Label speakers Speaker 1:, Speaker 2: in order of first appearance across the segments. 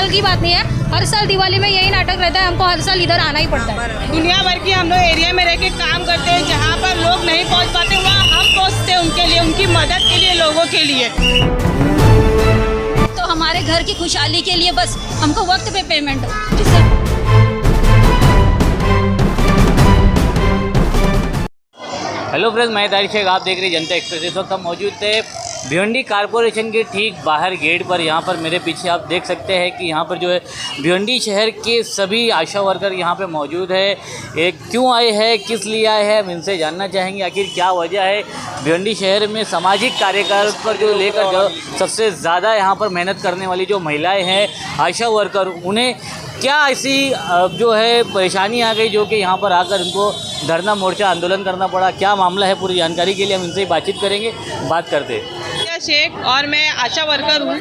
Speaker 1: साल की बात नहीं है, हर साल दिवाली में यही नाटक रहता है, हमको हर साल इधर आना ही पड़ता है।
Speaker 2: दुनिया भर की हम लोग एरिया में रह के काम करते हैं, जहाँ पर लोग नहीं पहुँच पाते वहाँ हम पहुँचते हैं उनके लिए, उनकी मदद के लिए, लोगों के लिए।
Speaker 3: तो हमारे घर की खुशहाली के लिए बस हमको वक्त पे पेमेंट हो, जिससे
Speaker 4: हेलो फ्रेंड्स, मैं तारिक शेख, आप देख रहे हैं जनता एक्सप्रेस। इस वक्त हम मौजूद थे भिवंडी कारपोरेशन के ठीक बाहर गेट पर। यहाँ पर मेरे पीछे आप देख सकते हैं कि यहाँ पर जो है भिवंडी शहर के सभी आशा वर्कर यहाँ पे मौजूद है। एक क्यों आए हैं, किस लिए आए हैं, हम इनसे जानना चाहेंगे आखिर क्या वजह है। भिवंडी शहर में सामाजिक कार्यकाल पर जो लेकर जो सबसे ज़्यादा यहाँ पर मेहनत करने वाली जो महिलाएँ हैं आशा वर्कर, उन्हें क्या ऐसी जो है परेशानी आ गई जो कि यहाँ पर आकर इनको धरना मोर्चा आंदोलन करना पड़ा, क्या मामला है, पूरी जानकारी के लिए हम इनसे बातचीत करेंगे। बात करते
Speaker 2: शेख और मैं आशा वर्कर हूँ।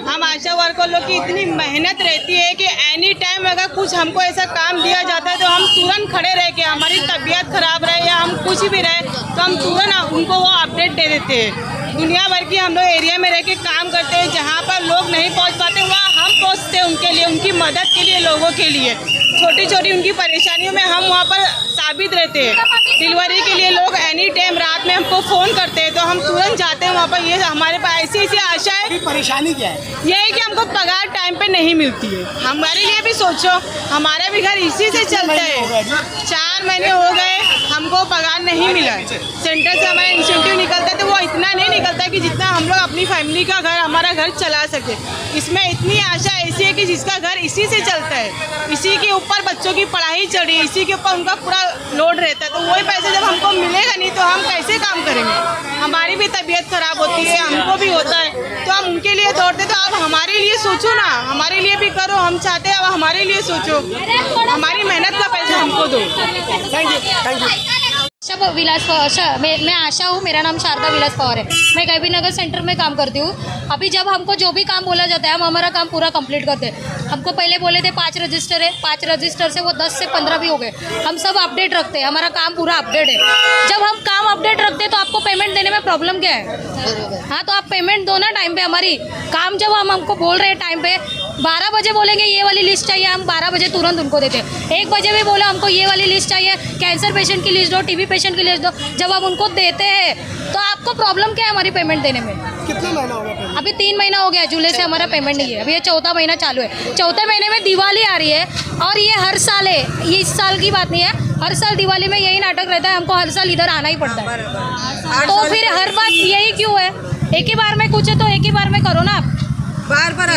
Speaker 2: हम आशा वर्कर लोग की इतनी मेहनत रहती है कि एनी टाइम अगर कुछ हमको ऐसा काम दिया जाता है तो हम तुरंत खड़े रह के, हमारी तबीयत खराब रहे या हम कुछ भी रहे तो हम तुरंत उनको वो अपडेट दे देते हैं। दुनिया भर की हम लोग एरिया में रह के काम करते हैं, जहाँ पर लोग नहीं पहुँच पाते वहाँ हम पहुँचते हैं उनके लिए, उनकी मदद के लिए, लोगों के लिए। छोटी छोटी उनकी परेशानियों में हम वहाँ पर साबित रहते हैं। डिलीवरी के लिए लोग एनी टाइम रात में हमको फ़ोन करते हैं तो हम तुरंत जाते हैं वहाँ पर। ये हमारे पास ऐसी ऐसी आशा है।
Speaker 5: परेशानी क्या है?
Speaker 2: ये है कि हमको पगार टाइम पे नहीं मिलती है। हमारे लिए भी सोचो, हमारा भी घर इसी से चलता है। 4 महीने हो गए हमको पगार नहीं मिला। सेंटर से हमारा इंसेंटिव निकलता है तो वो इतना नहीं निकलता कि जितना हम लोग अपनी फैमिली का घर, हमारा घर चला सके। इसमें इतनी आशा ऐसी है कि जिसका घर इसी से चलता है, इसी के ऊपर बच्चों की पढ़ाई चल रही है, इसी के ऊपर उनका पूरा लोड रहता है, तो वही पैसे जब हमको मिलेगा नहीं तो हम कैसे काम करेंगे। हमारी भी तबीयत खराब होती है, हमको भी होता है, तो हम उनके लिए दौड़ते। तो अब हमारे लिए सोचो ना, हमारे लिए भी करो। हम चाहते हैं अब हमारे लिए सोचो, हमारी मेहनत का पैसा हमको दो।
Speaker 5: Thank you.
Speaker 1: आशा विलास मैं आशा हूँ, मेरा नाम शारदा विलास पवार है। मैं गैबी नगर सेंटर में काम करती हूँ। अभी जब हमको जो भी काम बोला जाता है हम हमारा काम पूरा कंप्लीट करते हैं। हमको पहले बोले थे 5 रजिस्टर है, 5 रजिस्टर से वो 10 से 15 भी हो गए। हम सब अपडेट रखते हैं, हमारा काम पूरा अपडेट है। जब हम काम अपडेट रखते हैं तो आपको पेमेंट देने में प्रॉब्लम क्या है? हाँ, तो आप पेमेंट दो ना टाइम पे। हमारी काम जब हमको बोल रहे हैं टाइम पे, 12 बजे बोलेंगे ये वाली लिस्ट चाहिए, हम 12 बजे तुरंत उनको देते हैं। 1 बजे भी बोला हमको ये वाली लिस्ट चाहिए, कैंसर पेशेंट की लिस्ट दो, टीबी पेशेंट की लिस्ट दो, जब हम उनको देते हैं तो आपको प्रॉब्लम क्या है हमारी पेमेंट देने में?
Speaker 5: कितना महीना हो गया?
Speaker 1: अभी 3 महीना हो गया, जुलाई से हमारा पेमेंट नहीं है। अभी ये 4था महीना चालू है। 4थे महीने में दिवाली आ रही है और ये हर साल है, ये इस साल की बात नहीं है, हर साल दिवाली में यही नाटक रहता है, हमको हर साल इधर आना ही पड़ता है। तो फिर हर बात यही क्यों है? एक ही बार में कुछ है तो एक ही बार में करो ना आप।
Speaker 2: बार बार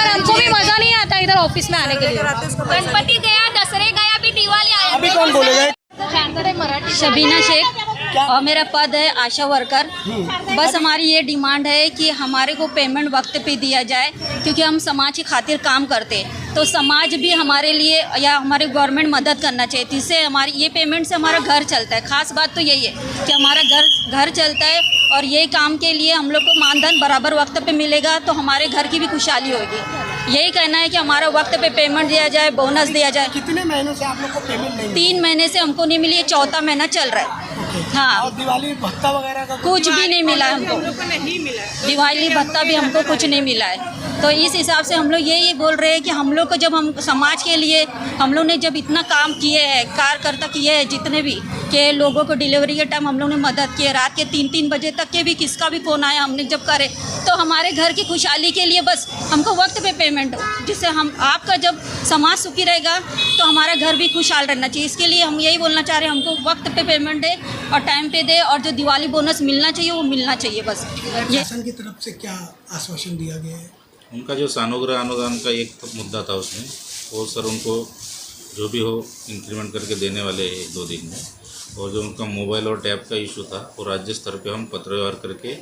Speaker 1: हमको भी मजा नहीं आता इधर ऑफिस में आने के लिए।
Speaker 3: गणपति गया, दसरे गया, अभी दिवाली आया।
Speaker 5: अभी कौन बोलेगा?
Speaker 3: शबीना शेख और मेरा पद है आशा वर्कर। बस हमारी ये डिमांड है कि हमारे को पेमेंट वक्त पे दिया जाए, क्योंकि हम समाज की खातिर काम करते हैं। तो समाज भी हमारे लिए या हमारे गवर्नमेंट मदद करना चाहिए, जिससे हमारी ये पेमेंट से हमारा घर चलता है। खास बात तो यही है कि हमारा घर चलता है और ये काम के लिए हम लोग को मानधन बराबर वक्त पे मिलेगा तो हमारे घर की भी खुशहाली होगी। यही कहना है कि हमारा वक्त पे पेमेंट दिया जाए, बोनस दिया जाए।
Speaker 5: कितने महीनों से आप लोग को पेमेंट नहीं?
Speaker 3: 3 महीने से हमको नहीं मिली, 4था महीना चल रहा है। हाँ,
Speaker 5: और दिवाली भत्ता वगैरह का
Speaker 3: कुछ भी नहीं मिला हमको।
Speaker 2: नहीं मिला,
Speaker 3: दिवाली भत्ता भी हमको कुछ नहीं मिला है। तो इस हिसाब से हम लोग यही बोल रहे हैं कि हम लोग को जब हम समाज के लिए हम लोग ने जब इतना काम किए हैं, कार्यकर्ता किए हैं जितने भी, कि लोगों को डिलीवरी के टाइम हम लोग ने मदद की, रात के 3-3 बजे तक के भी किसका भी फ़ोन आया हमने जब करे, तो हमारे घर की खुशहाली के लिए बस हमको वक्त पे पेमेंट हो, जिससे हम आपका जब समाज सुखी रहेगा तो हमारा घर भी खुशहाल रहना चाहिए। इसके लिए हम यही बोलना चाह रहे हैं, हमको वक्त पे पेमेंट दे और टाइम पे दे, और जो दिवाली बोनस मिलना चाहिए वो मिलना चाहिए। बस ये
Speaker 5: शासन की तरफ से क्या आश्वासन दिया गया है?
Speaker 6: उनका जो सानुग्रह अनुदान का एक मुद्दा था उसमें, वो सर उनको जो भी हो इंक्रीमेंट करके देने वाले हैं 1-2 दिन में। और जो उनका मोबाइल और टैब का इशू था वो राज्य स्तर पे हम पत्र व्यवहार करके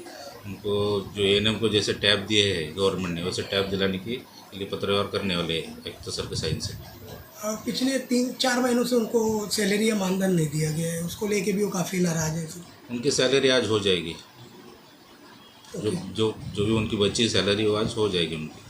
Speaker 6: उनको जो एएनएम को जैसे टैब दिए हैं गवर्नमेंट ने, वैसे टैब दिलाने के लिए पत्र व्यवहार करने वाले हैं एक तो सर के साइन से।
Speaker 5: पिछले 3-4 महीनों से उनको सैलरी या मानधन नहीं दिया गया है, उसको लेके भी वो काफ़ी नाराज है।
Speaker 6: उनकी सैलरी आज हो जाएगी, जो भी उनकी बची सैलरी वो आज हो जाएगी उनकी।